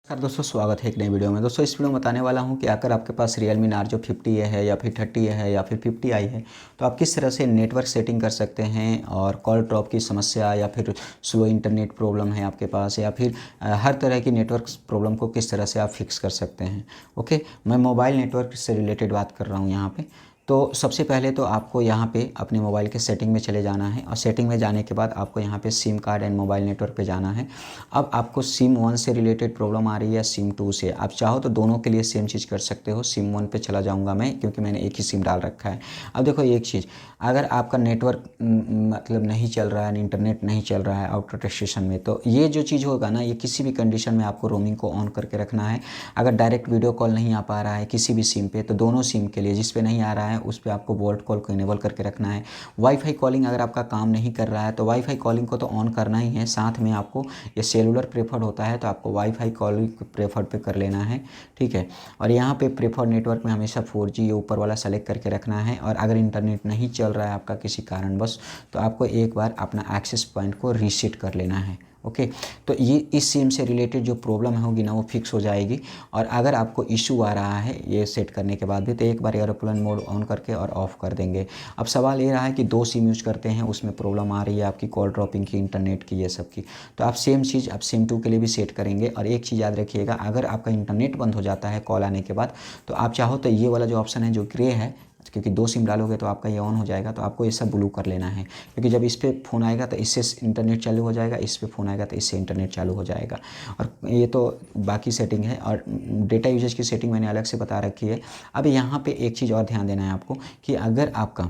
नमस्कार दोस्तों, स्वागत है एक नई वीडियो में। दोस्तों इस वीडियो में बताने वाला हूं कि अगर आपके पास Realme Narzo 50 है या फिर 30 है या फिर 50i है तो आप किस तरह से नेटवर्क सेटिंग कर सकते हैं और कॉल ड्रॉप की समस्या या फिर स्लो इंटरनेट प्रॉब्लम है आपके पास या फिर हर तरह की नेटवर्क प्रॉब्लम को किस तरह से आप फिक्स कर सकते हैं। ओके, मैं मोबाइल नेटवर्क से रिलेटेड बात कर रहा हूँ यहाँ पर। तो सबसे पहले तो आपको यहाँ पे अपने मोबाइल के सेटिंग में चले जाना है और सेटिंग में जाने के बाद आपको यहाँ पे SIM card and mobile network पे जाना है। अब आपको सिम 1 से रिलेटेड प्रॉब्लम आ रही है सिम 2 से, आप चाहो तो दोनों के लिए सेम चीज़ कर सकते हो। सिम 1 पे चला जाऊँगा मैं क्योंकि मैंने एक ही सिम डाल रखा है। अब देखो एक चीज़, अगर आपका नेटवर्क मतलब नहीं चल रहा है, इंटरनेट नहीं चल रहा है आउट ऑफ स्टेशन में, तो ये जो चीज़ होगा ना, ये किसी भी कंडीशन में आपको रोमिंग को ऑन करके रखना है। अगर डायरेक्ट वीडियो कॉल नहीं आ पा रहा है किसी भी सिम पे, तो दोनों सिम के लिए जिस पे नहीं आ रहा है उस पर आपको वॉल्ट कॉल को इनेबल करके रखना है। वाईफाई कॉलिंग अगर आपका काम नहीं कर रहा है तो वाईफाई कॉलिंग को तो ऑन करना ही है, साथ में आपको ये सेलुलर प्रेफर्ड होता है तो आपको वाईफाई कॉलिंग प्रेफर्ड पे कर लेना है, ठीक है। और यहाँ पे प्रेफर्ड नेटवर्क में हमेशा 4G ये ऊपर वाला सेलेक्ट करके रखना है। और अगर इंटरनेट नहीं चल रहा है आपका किसी कारणवश, तो आपको एक बार अपना एक्सेस पॉइंट को रीसेट कर लेना है। ओके, तो ये इस सिम से रिलेटेड जो प्रॉब्लम होगी ना वो फिक्स हो जाएगी। और अगर आपको इशू आ रहा है ये सेट करने के बाद भी, तो एक बार एरोप्लेन मोड ऑन करके और ऑफ़ कर देंगे। अब सवाल ये रहा है कि 2 सिम यूज करते हैं, उसमें प्रॉब्लम आ रही है आपकी कॉल ड्रॉपिंग की, इंटरनेट की, ये सब की, तो आप सेम चीज़ आप सिम 2 के लिए भी सेट करेंगे। और एक चीज़ याद रखिएगा, अगर आपका इंटरनेट बंद हो जाता है कॉल आने के बाद, तो आप चाहो तो ये वाला जो ऑप्शन है जो ग्रे है, क्योंकि 2 सिम डालोगे तो आपका ये ऑन हो जाएगा, तो आपको ये सब ब्लू कर लेना है। क्योंकि जब इस पर फ़ोन आएगा तो इससे इंटरनेट चालू हो जाएगा, इस पर फ़ोन आएगा तो इससे इंटरनेट चालू हो जाएगा। और ये तो बाकी सेटिंग है। और डेटा यूजेज की सेटिंग मैंने अलग से बता रखी है। अब यहाँ पे एक चीज़ और ध्यान देना है आपको कि अगर आपका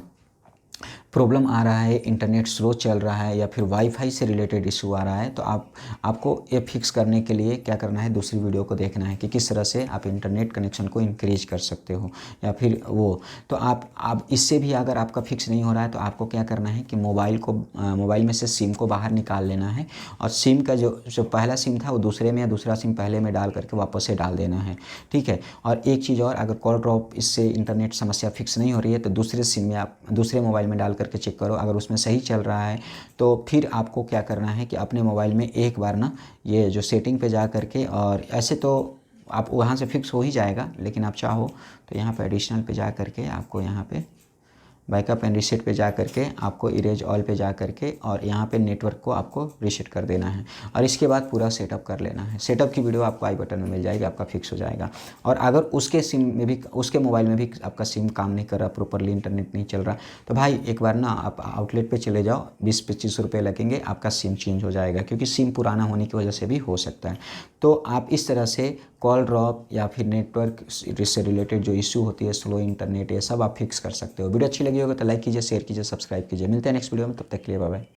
प्रॉब्लम आ रहा है, इंटरनेट स्लो चल रहा है या फिर वाईफाई से रिलेटेड इशू आ रहा है, तो आपको ये फिक्स करने के लिए क्या करना है, दूसरी वीडियो को देखना है कि किस तरह से आप इंटरनेट कनेक्शन को इंक्रीज कर सकते हो या फिर वो। तो आप इससे भी अगर आपका फिक्स नहीं हो रहा है तो आपको क्या करना है कि मोबाइल में से सिम को बाहर निकाल लेना है और सिम का जो पहला सिम था वो दूसरे में या दूसरा सिम पहले में डाल करके वापस से डाल देना है, ठीक है। और एक चीज़ और, अगर कॉल ड्रॉप इससे इंटरनेट समस्या फिक्स नहीं हो रही है तो दूसरे सिम में आप दूसरे मोबाइल में डाल करके चेक करो। अगर उसमें सही चल रहा है तो फिर आपको क्या करना है कि अपने मोबाइल में एक बार ना ये जो सेटिंग पे जा करके, और ऐसे तो आप वहाँ से फिक्स हो ही जाएगा, लेकिन आप चाहो तो यहाँ पे एडिशनल पे जा करके आपको यहाँ पे बैकअप एंड रीसेट पे जा करके आपको इरेज ऑल पे जा करके और यहाँ पे नेटवर्क को आपको रीसेट कर देना है। और इसके बाद पूरा सेटअप कर लेना है। सेटअप की वीडियो आपको आई बटन में मिल जाएगी, आपका फिक्स हो जाएगा। और अगर उसके सिम में भी, उसके मोबाइल में भी आपका सिम काम नहीं कर रहा प्रॉपरली, इंटरनेट नहीं चल रहा, तो भाई एक बार ना आप आउटलेट पर चले जाओ, 20-25 रुपये लगेंगे, आपका सिम चेंज हो जाएगा, क्योंकि सिम पुराना होने की वजह से भी हो सकता है। तो आप इस तरह से कॉल ड्रॉप या फिर नेटवर्क से रिलेटेड जो इशू होती है, स्लो इंटरनेट, ये सब आप फिक्स कर सकते हो। वीडियो अच्छी लगी होगा तो लाइक कीजिए, शेयर कीजिए, सब्सक्राइब कीजिए। मिलते हैं नेक्स्ट वीडियो में, तब तक के लिए बाय बाय।